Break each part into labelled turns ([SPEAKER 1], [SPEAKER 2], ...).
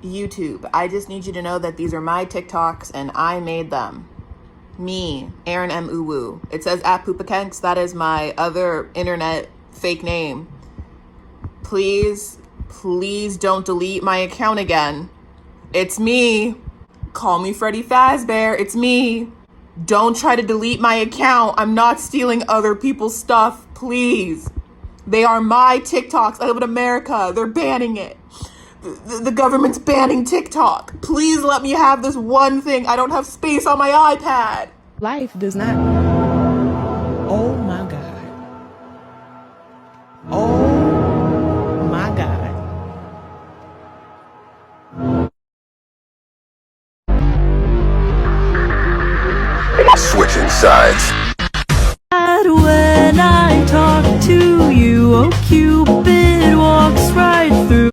[SPEAKER 1] YouTube, I just need you to know that these are my TikToks and I made them. Me, Aaron M. Uwu. It says at Poopakenks. That is my other internet fake name. Please don't delete my account again. It's me. Call me Freddy Fazbear. It's me. Don't try to delete my account. I'm not stealing other people's stuff. Please. They are my TikToks. I live in America. They're banning it. The government's banning TikTok. Please let me have this one thing. I don't have space on my iPad.
[SPEAKER 2] Life does not. Oh my God. Oh my God.
[SPEAKER 3] Switching sides.
[SPEAKER 4] When I talk to you, oh Cupid walks right through.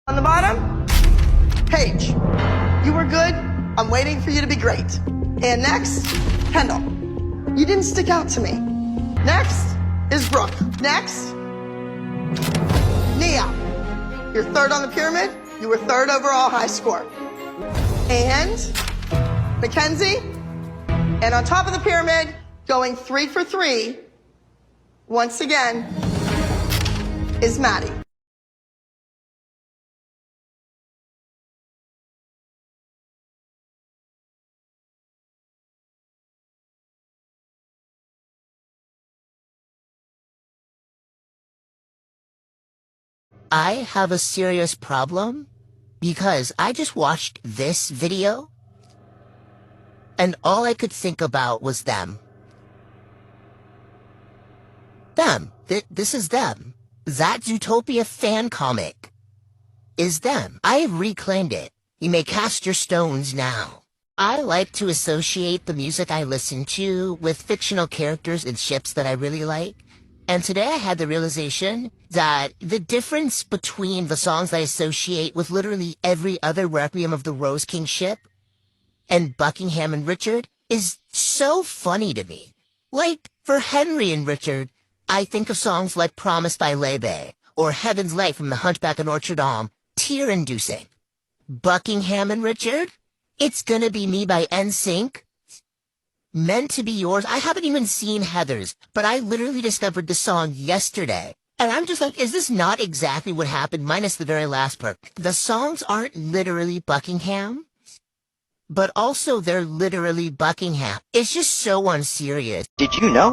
[SPEAKER 5] On the bottom, Paige, you were good. I'm waiting for you to be great. And next, Kendall, you didn't stick out to me. Next is Brooke. Next, Nia, you're third on the pyramid. You were third overall high score. And Mackenzie, and on top of the pyramid, going 3 for 3, once again, is Maddie.
[SPEAKER 6] I have a serious problem because I just watched this video and all I could think about was them. Them. This is them. That Zootopia fan comic is them. I have reclaimed it. You may cast your stones now. I like to associate the music I listen to with fictional characters and ships that I really like. And today I had the realization that the difference between the songs I associate with literally every other Requiem of the Rose King ship and Buckingham and Richard is so funny to me. Like, for Henry and Richard, I think of songs like Promised by Lebe or Heaven's Light from The Hunchback of Notre Dame, tear-inducing. Buckingham and Richard? It's Gonna Be Me by NSYNC. Meant to Be Yours. I haven't even seen Heathers, but I literally discovered the song yesterday. And I'm just like, is this not exactly what happened, minus the very last part? The songs aren't literally Buckingham, but also they're literally Buckingham. It's just so unserious.
[SPEAKER 7] Did you know?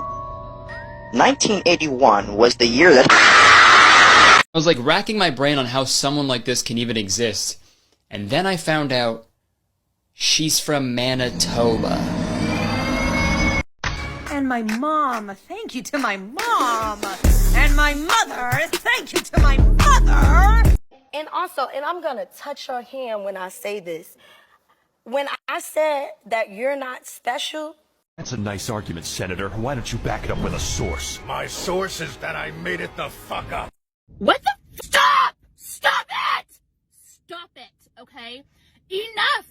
[SPEAKER 7] 1981 was the year that...
[SPEAKER 8] I was like racking my brain on how someone like this can even exist. And then I found out she's from Manitoba.
[SPEAKER 9] And my mom, thank you to my mom. And my mother, thank you to my mother.
[SPEAKER 10] And also, and I'm gonna touch your hand when I say this. When I said that you're not special.
[SPEAKER 3] That's a nice argument, Senator. Why don't you back it up with a source?
[SPEAKER 11] My source is that I made it the fuck up.
[SPEAKER 12] What the? Stop! Stop it! Stop it, okay? Enough!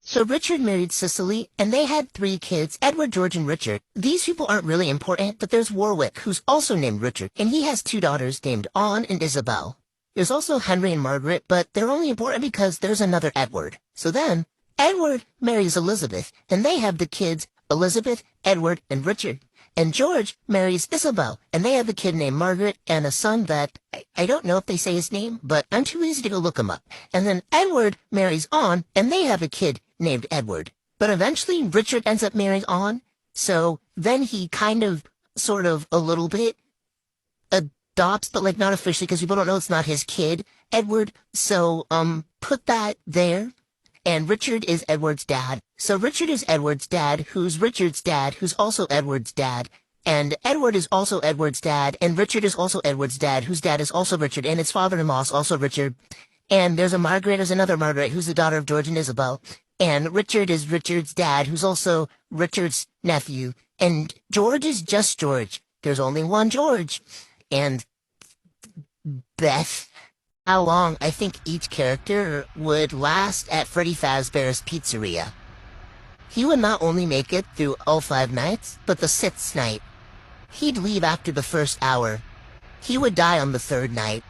[SPEAKER 6] So Richard married Cicely, and they had 3 kids, Edward, George, and Richard. These people aren't really important, but there's Warwick, who's also named Richard, and he has 2 daughters named Anne and Isabel. There's also Henry and Margaret, but they're only important because there's another Edward. So then, Edward marries Elizabeth, and they have the kids Elizabeth, Edward, and Richard. And George marries Isabel, and they have a kid named Margaret and a son that I don't know if they say his name, but I'm too lazy to go look him up. And then Edward marries Anne, and they have a kid named Edward. But eventually Richard ends up marrying Anne, so then he kind of, sort of, a little bit adopts, but like not officially because people don't know it's not his kid, Edward. So, put that there. And Richard is Edward's dad. So Richard is Edward's dad, who's Richard's dad, who's also Edward's dad. And Edward is also Edward's dad, and Richard is also Edward's dad, whose dad is also Richard, and his father-in-law is also Richard. And there's another Margaret, who's the daughter of George and Isabel. And Richard is Richard's dad, who's also Richard's nephew. And George is just George. There's only one George. And Beth. How long I think each character would last at Freddy Fazbear's Pizzeria. He would not only make it through all 5 nights, but the 6th night. He'd leave after the first hour. He would die on the 3rd night.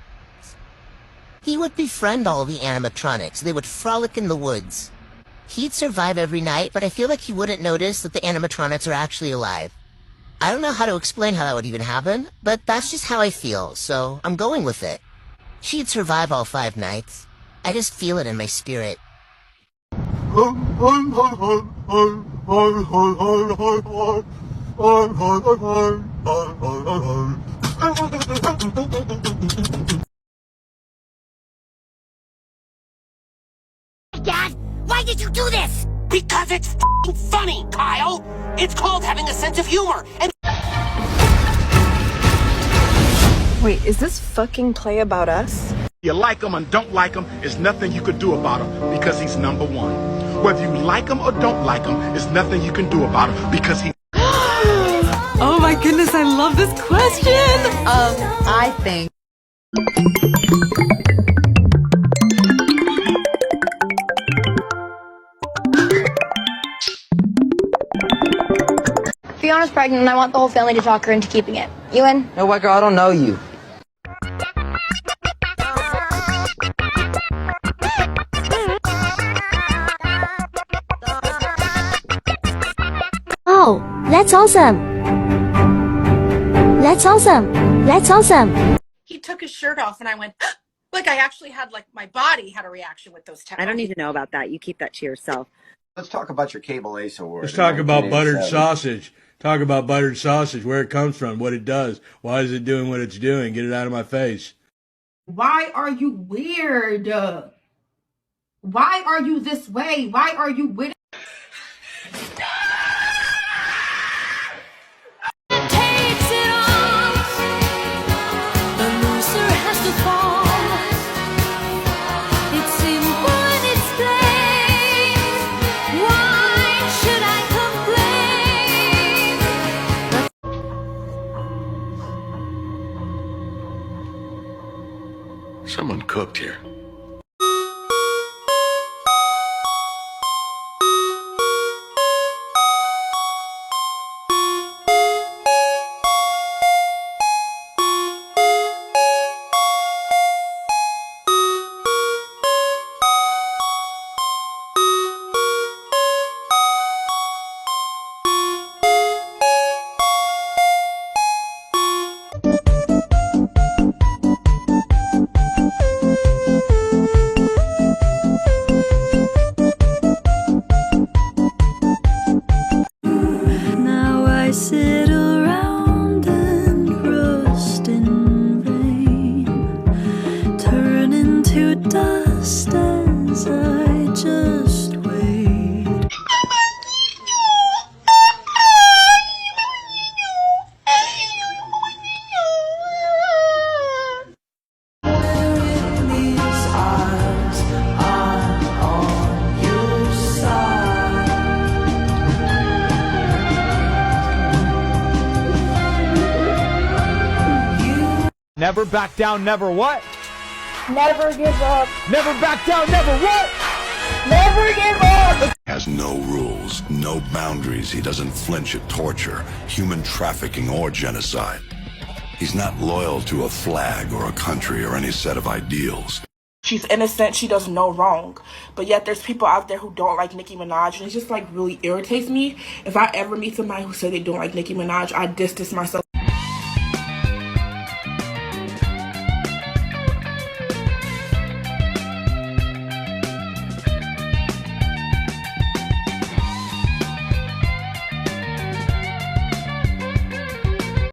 [SPEAKER 6] He would befriend all the animatronics. They would frolic in the woods. He'd survive every night, but I feel like he wouldn't notice that the animatronics are actually alive. I don't know how to explain how that would even happen, but that's just how I feel, so I'm going with it. She'd survive all 5 nights. I just feel it in my spirit.
[SPEAKER 7] Dad, why did you do this?
[SPEAKER 13] Because it's f***ing funny, Kyle! It's called having a sense of humor, and
[SPEAKER 14] Wait, is this fucking play about us?
[SPEAKER 11] You like him and don't like him, there's nothing you could do about him because he's number one. Whether you like him or don't like him, there's nothing you can do about him because he...
[SPEAKER 4] Oh my goodness, I love this question!
[SPEAKER 14] I think.
[SPEAKER 15] Fiona's pregnant and I want the whole family to talk her into keeping it. You in?
[SPEAKER 16] No, white girl, I don't know you.
[SPEAKER 15] Oh, that's awesome. That's awesome. That's awesome.
[SPEAKER 17] He took his shirt off and I went, like I actually had, like my body had a reaction with those tattooes.
[SPEAKER 14] I don't need to know about that. You keep that to yourself.
[SPEAKER 18] Let's talk about your Cable Ace Award.
[SPEAKER 19] Let's talk about buttered sausage. Talk about buttered sausage, where it comes from, what it does. Why is it doing what it's doing? Get it out of my face.
[SPEAKER 20] Why are you weird? Why are you this way? Why are you with
[SPEAKER 11] Someone cooked here.
[SPEAKER 4] Sit around and rust in rain, turn into dust as I just wait. These eyes are on your side.
[SPEAKER 21] Never back down, never what?
[SPEAKER 15] Never give up.
[SPEAKER 21] Never back down, never what?
[SPEAKER 15] Never give up.
[SPEAKER 11] Has no rules, no boundaries. He doesn't flinch at torture, human trafficking, or genocide. He's not loyal to a flag or a country or any set of ideals.
[SPEAKER 16] She's innocent. She does no wrong. But yet there's people out there who don't like Nicki Minaj. And it just like really irritates me. If I ever meet somebody who says they don't like Nicki Minaj, I distance myself.